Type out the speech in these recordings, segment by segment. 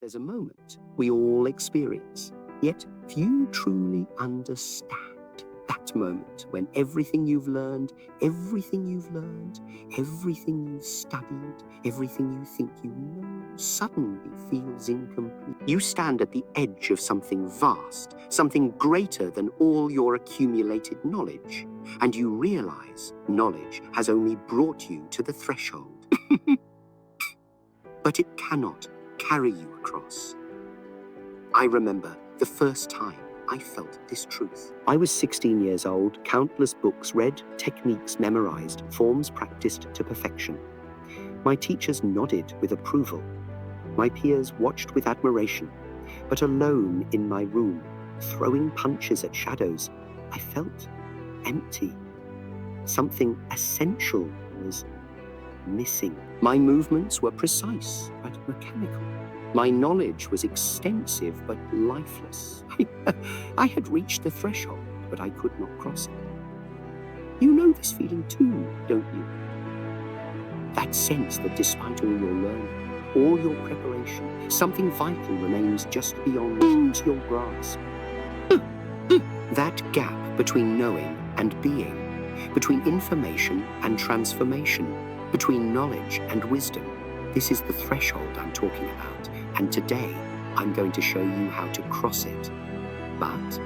There's a moment we all experience, yet few truly understand that moment when everything you've learned, everything you've studied, everything you think you know, suddenly feels incomplete. You stand at the edge of something vast, something greater than all your accumulated knowledge, and you realize knowledge has only brought you to the threshold. But it cannot carry you across. I remember the first time I felt this truth. I was 16 years old, countless books read, techniques memorized, forms practiced to perfection. My teachers nodded with approval. My peers watched with admiration. But alone in my room, throwing punches at shadows, I felt empty. Something essential was missing. My movements were precise but mechanical. My knowledge was extensive but lifeless. I had reached the threshold, but I could not cross it. You know this feeling too, don't you? That sense that despite all your learning, all your preparation, something vital remains just beyond your grasp. That gap between knowing and being, between information and transformation, between knowledge and wisdom. This is the threshold I'm talking about, and today I'm going to show you how to cross it. But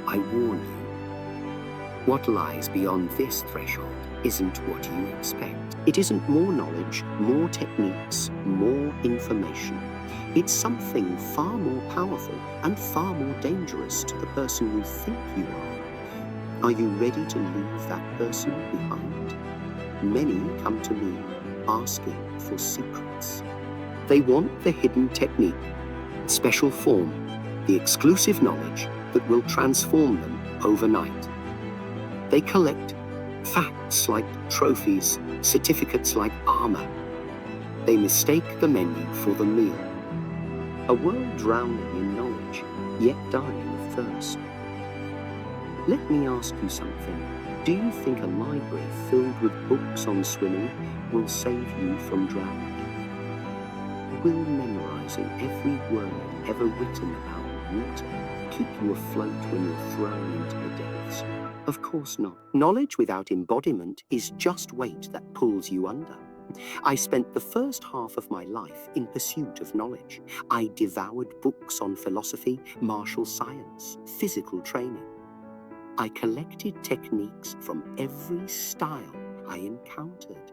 I warn you, what lies beyond this threshold isn't what you expect. It isn't more knowledge, more techniques, more information. It's something far more powerful and far more dangerous to the person you think you are. Are you ready to leave that person behind? Many come to me asking for secrets. They want the hidden technique, the special form, the exclusive knowledge that will transform them overnight. They collect facts like trophies, certificates like armor. They mistake the menu for the meal. A world drowning in knowledge, yet dying of thirst. Let me ask you something. Do you think a library filled with books on swimming will save you from drowning? Will memorizing every word ever written about water keep you afloat when you're thrown into the depths? Of course not. Knowledge without embodiment is just weight that pulls you under. I spent the first half of my life in pursuit of knowledge. I devoured books on philosophy, martial science, physical training. I collected techniques from every style I encountered.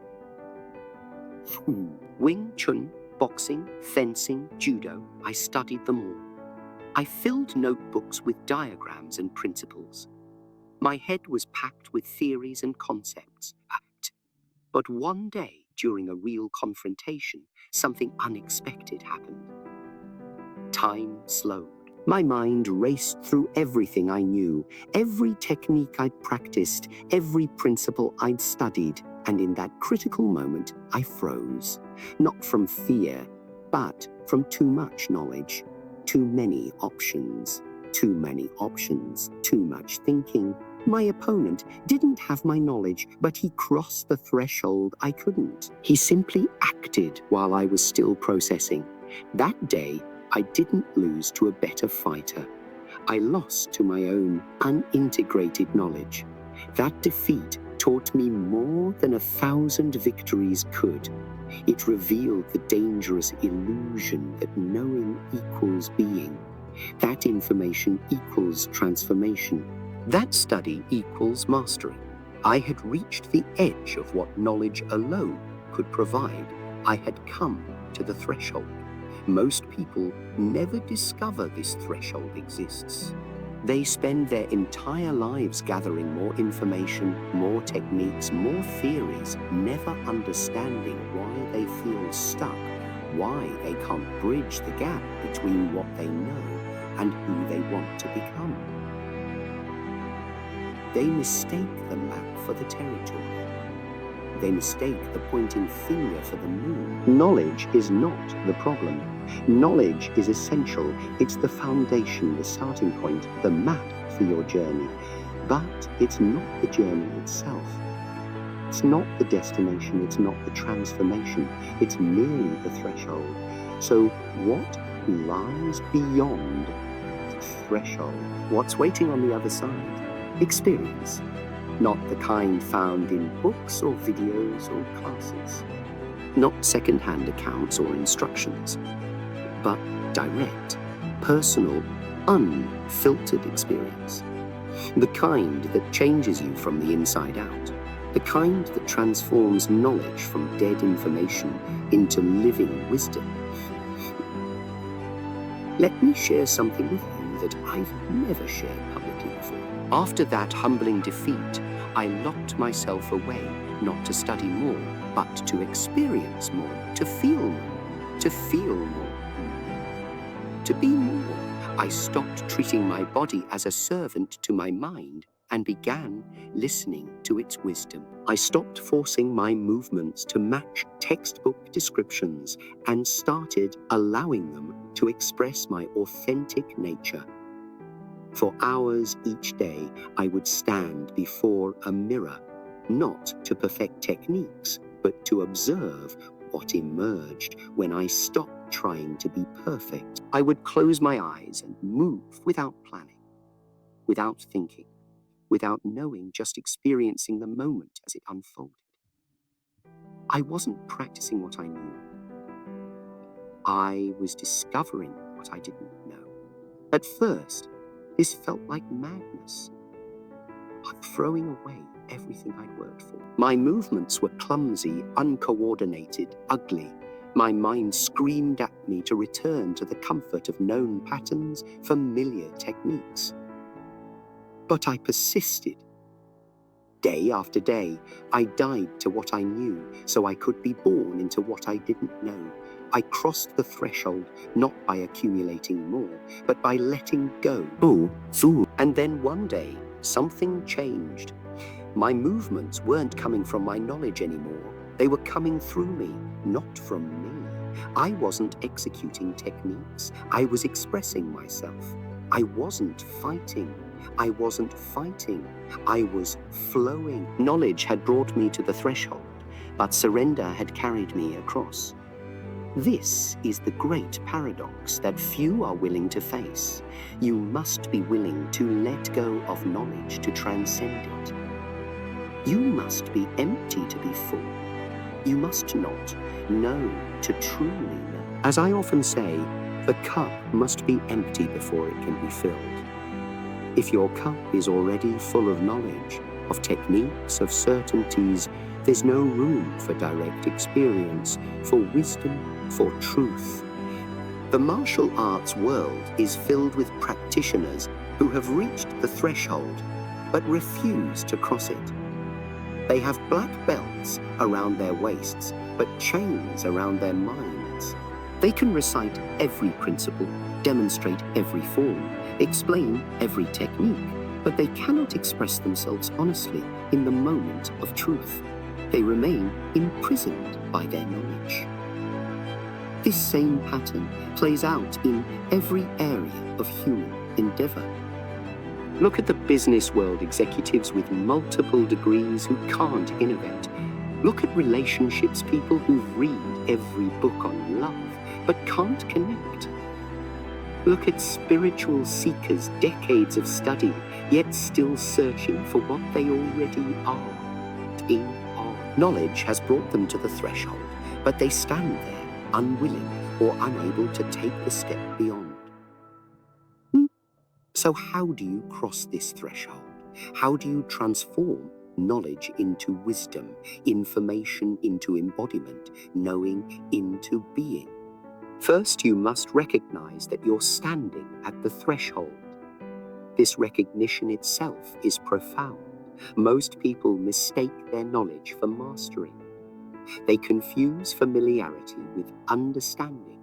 Wing Chun, boxing, fencing, judo, I studied them all. I filled notebooks with diagrams and principles. My head was packed with theories and concepts. But one day, during a real confrontation, something unexpected happened. Time slowed. My mind raced through everything I knew, every technique I'd practiced, every principle I'd studied, and in that critical moment, I froze. Not from fear, but from too much knowledge, too many options, too much thinking. My opponent didn't have my knowledge, but he crossed the threshold I couldn't. He simply acted while I was still processing. That day, I didn't lose to a better fighter. I lost to my own unintegrated knowledge. That defeat taught me more than 1,000 victories could. It revealed the dangerous illusion that knowing equals being. That information equals transformation. That study equals mastery. I had reached the edge of what knowledge alone could provide. I had come to the threshold. Most people never discover this threshold exists. They spend their entire lives gathering more information, more techniques, more theories, never understanding why they feel stuck, why they can't bridge the gap between what they know and who they want to become. They mistake the map for the territory. They mistake the pointing finger for the moon. Knowledge is not the problem. Knowledge is essential. It's the foundation, the starting point, the map for your journey. But it's not the journey itself. It's not the destination. It's not the transformation. It's merely the threshold. So what lies beyond the threshold? What's waiting on the other side? Experience, not the kind found in books or videos or classes. Not second-hand accounts or instructions, but direct, personal, unfiltered experience. The kind that changes you from the inside out. The kind that transforms knowledge from dead information into living wisdom. Let me share something with you that I've never shared publicly before. After that humbling defeat, I locked myself away, not to study more, but to experience more, to feel more, to be more. I stopped treating my body as a servant to my mind and began listening to its wisdom. I stopped forcing my movements to match textbook descriptions and started allowing them to express my authentic nature. For hours each day, I would stand before a mirror, not to perfect techniques, but to observe what emerged when I stopped trying to be perfect. I would close my eyes and move without planning, without thinking, without knowing, just experiencing the moment as it unfolded. I wasn't practicing what I knew. I was discovering what I didn't know. At first, this felt like madness. I'm throwing away everything I'd worked for. My movements were clumsy, uncoordinated, ugly. My mind screamed at me to return to the comfort of known patterns, familiar techniques. But I persisted. Day after day, I died to what I knew so I could be born into what I didn't know. I crossed the threshold not by accumulating more, but by letting go. And then one day, something changed. My movements weren't coming from my knowledge anymore. They were coming through me, not from me. I wasn't executing techniques. I was expressing myself. I wasn't fighting. I wasn't fighting. I was flowing. Knowledge had brought me to the threshold, but surrender had carried me across. This is the great paradox that few are willing to face. You must be willing to let go of knowledge to transcend it. You must be empty to be full. You must not know to truly know. As I often say, the cup must be empty before it can be filled. If your cup is already full of knowledge, of techniques, of certainties, there's no room for direct experience, for wisdom, for truth. The martial arts world is filled with practitioners who have reached the threshold, but refuse to cross it. They have black belts around their waists, but chains around their minds. They can recite every principle, demonstrate every form, explain every technique, but they cannot express themselves honestly in the moment of truth. They remain imprisoned by their knowledge. This same pattern plays out in every area of human endeavor. Look at the business world executives with multiple degrees who can't innovate. Look at relationships people who read every book on love, but can't connect. Look at spiritual seekers, decades of study, yet still searching for what they already are. Knowledge has brought them to the threshold, but they stand there, unwilling or unable to take the step beyond. So how do you cross this threshold? How do you transform knowledge into wisdom, information into embodiment, knowing into being? First, you must recognize that you're standing at the threshold. This recognition itself is profound. Most people mistake their knowledge for mastery. They confuse familiarity with understanding.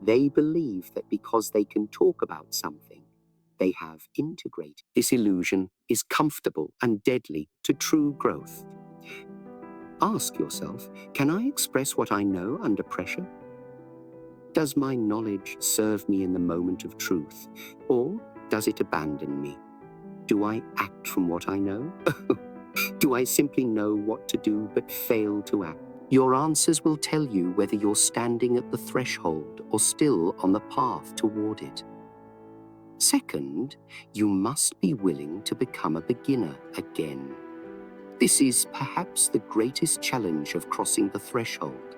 They believe that because they can talk about something, they have integrated. This illusion is comfortable and deadly to true growth. Ask yourself, can I express what I know under pressure? Does my knowledge serve me in the moment of truth, or does it abandon me? Do I act from what I know? Do I simply know what to do but fail to act? Your answers will tell you whether you're standing at the threshold or still on the path toward it. Second, you must be willing to become a beginner again. This is perhaps the greatest challenge of crossing the threshold.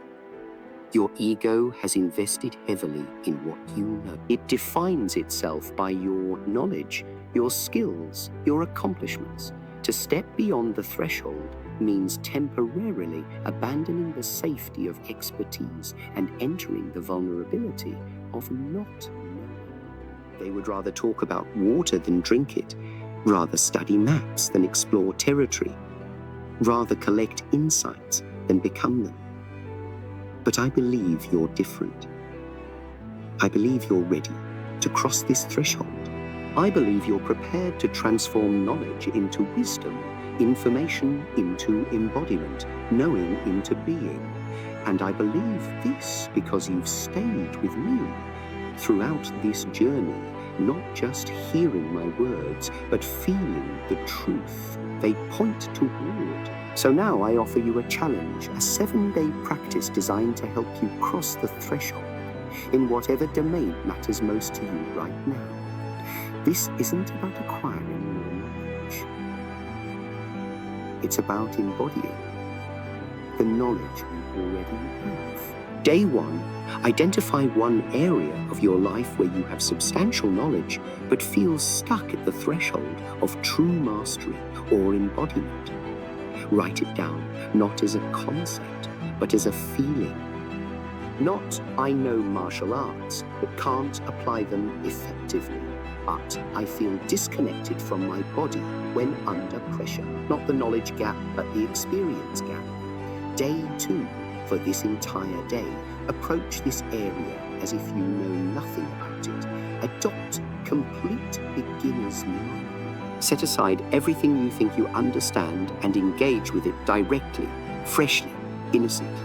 Your ego has invested heavily in what you know. It defines itself by your knowledge, your skills, your accomplishments. To step beyond the threshold means temporarily abandoning the safety of expertise and entering the vulnerability of not knowing. They would rather talk about water than drink it, rather study maps than explore territory, rather collect insights than become them. But I believe you're different. I believe you're ready to cross this threshold. I believe you're prepared to transform knowledge into wisdom, information into embodiment, knowing into being. And I believe this because you've stayed with me throughout this journey, not just hearing my words, but feeling the truth they point toward. So now I offer you a challenge, a 7-day practice designed to help you cross the threshold in whatever domain matters most to you right now. This isn't about acquiring more knowledge. It's about embodying the knowledge you already have. Day 1, identify one area of your life where you have substantial knowledge but feel stuck at the threshold of true mastery or embodiment. Write it down, not as a concept, but as a feeling. Not, I know martial arts, but can't apply them effectively. But I feel disconnected from my body when under pressure. Not the knowledge gap, but the experience gap. Day 2, for this entire day, approach this area as if you know nothing about it. Adopt complete beginner's mind. Set aside everything you think you understand and engage with it directly, freshly, innocently.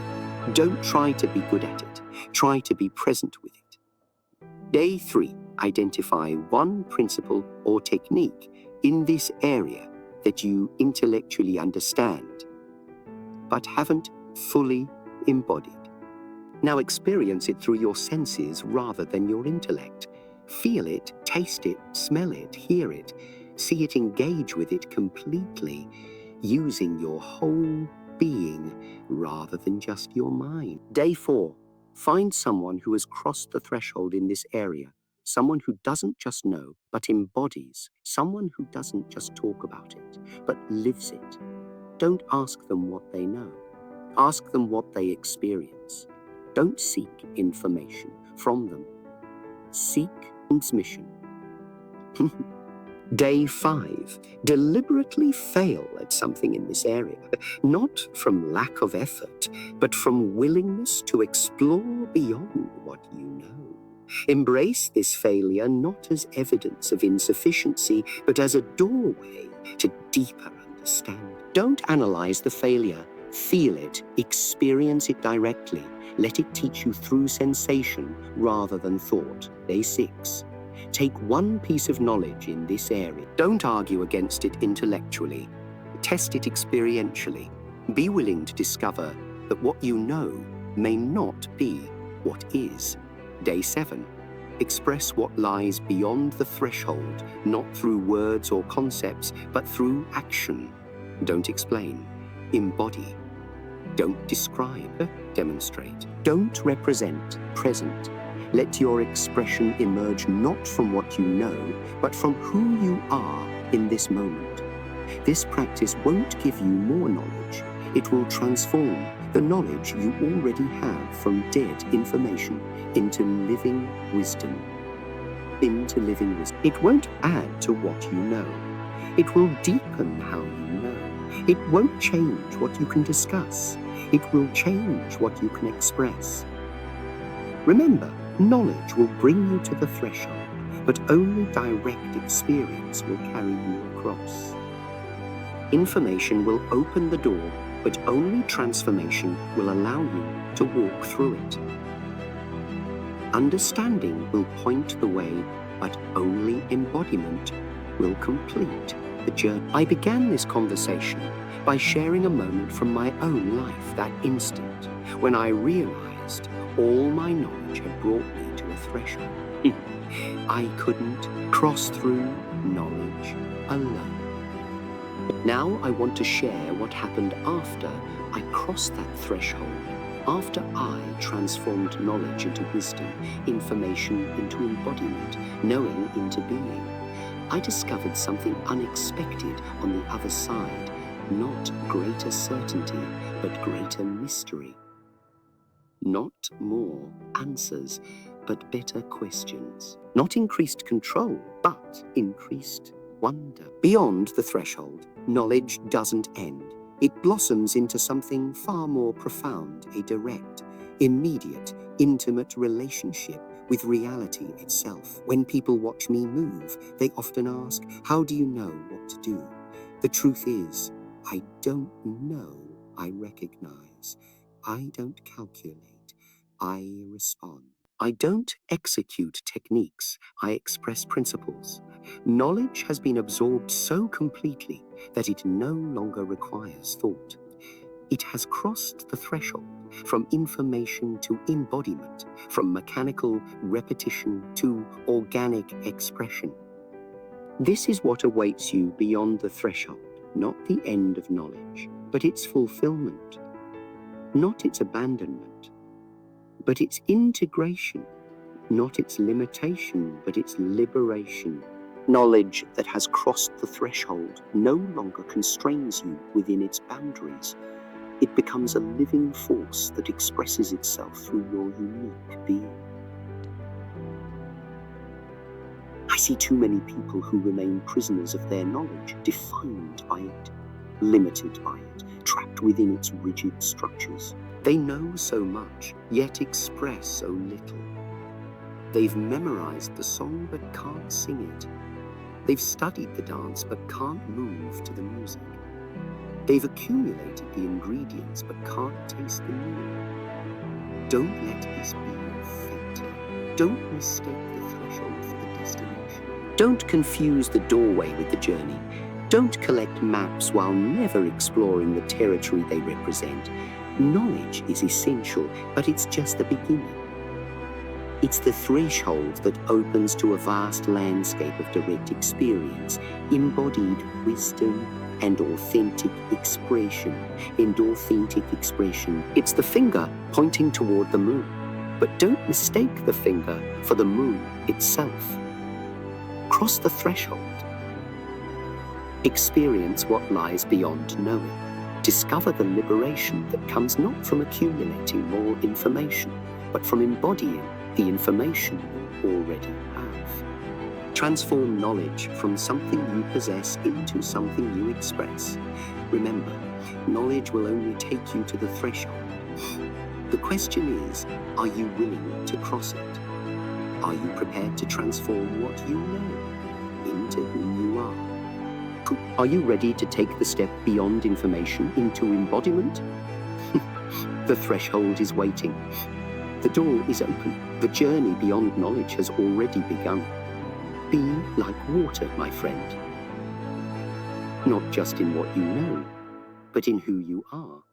Don't try to be good at it. Try to be present with it. Day 3, identify one principle or technique in this area that you intellectually understand, but haven't fully embodied. Now experience it through your senses rather than your intellect. Feel it, taste it, smell it, hear it. See it, engage with it completely, using your whole being rather than just your mind. Day 4, find someone who has crossed the threshold in this area, someone who doesn't just know, but embodies, someone who doesn't just talk about it, but lives it. Don't ask them what they know. Ask them what they experience. Don't seek information from them. Seek transmission. Day 5, deliberately fail at something in this area, not from lack of effort, but from willingness to explore beyond what you know. Embrace this failure not as evidence of insufficiency, but as a doorway to deeper understanding. Don't analyze the failure. Feel it, experience it directly. Let it teach you through sensation rather than thought. Day 6. Take one piece of knowledge in this area. Don't argue against it intellectually. Test it experientially. Be willing to discover that what you know may not be what is. Day 7. Express what lies beyond the threshold, not through words or concepts, but through action. Don't explain. Embody. Don't describe. Demonstrate. Don't represent. Present. Let your expression emerge not from what you know, but from who you are in this moment. This practice won't give you more knowledge. It will transform the knowledge you already have from dead information into living wisdom. Into living wisdom. It won't add to what you know. It will deepen how you know. It won't change what you can discuss. It will change what you can express. Remember, knowledge will bring you to the threshold, but only direct experience will carry you across. Information will open the door, but only transformation will allow you to walk through it. Understanding will point the way, but only embodiment will complete the journey. I began this conversation by sharing a moment from my own life, that instant when I realized all my knowledge had brought me to a threshold. I couldn't cross through knowledge alone. Now I want to share what happened after I crossed that threshold, after I transformed knowledge into wisdom, information into embodiment, knowing into being. I discovered something unexpected on the other side, not greater certainty, but greater mystery. Not more answers, but better questions. Not increased control, but increased wonder. Beyond the threshold, knowledge doesn't end. It blossoms into something far more profound, a direct, immediate, intimate relationship with reality itself. When people watch me move, they often ask, how do you know what to do? The truth is, I don't know, I recognize. I don't calculate, I respond. I don't execute techniques, I express principles. Knowledge has been absorbed so completely that it no longer requires thought. It has crossed the threshold from information to embodiment, from mechanical repetition to organic expression. This is what awaits you beyond the threshold, not the end of knowledge, but its fulfillment. Not its abandonment, but its integration. Not its limitation, but its liberation. Knowledge that has crossed the threshold no longer constrains you within its boundaries. It becomes a living force that expresses itself through your unique being. I see too many people who remain prisoners of their knowledge, defined by it, limited by it, trapped within its rigid structures. They know so much, yet express so little. They've memorized the song but can't sing it. They've studied the dance but can't move to the music. They've accumulated the ingredients but can't taste the meal. Don't let this be your fate. Don't mistake the threshold for the destination. Don't confuse the doorway with the journey. Don't collect maps while never exploring the territory they represent. Knowledge is essential, but it's just the beginning. It's the threshold that opens to a vast landscape of direct experience, embodied wisdom and authentic expression. And authentic expression, it's the finger pointing toward the moon. But don't mistake the finger for the moon itself. Cross the threshold. Experience what lies beyond knowing. Discover the liberation that comes not from accumulating more information, but from embodying the information you already have. Transform knowledge from something you possess into something you express. Remember, knowledge will only take you to the threshold. The question is, are you willing to cross it? Are you prepared to transform what you know into who you are? Are you ready to take the step beyond information into embodiment? The threshold is waiting. The door is open. The journey beyond knowledge has already begun. Be like water, my friend. Not just in what you know, but in who you are.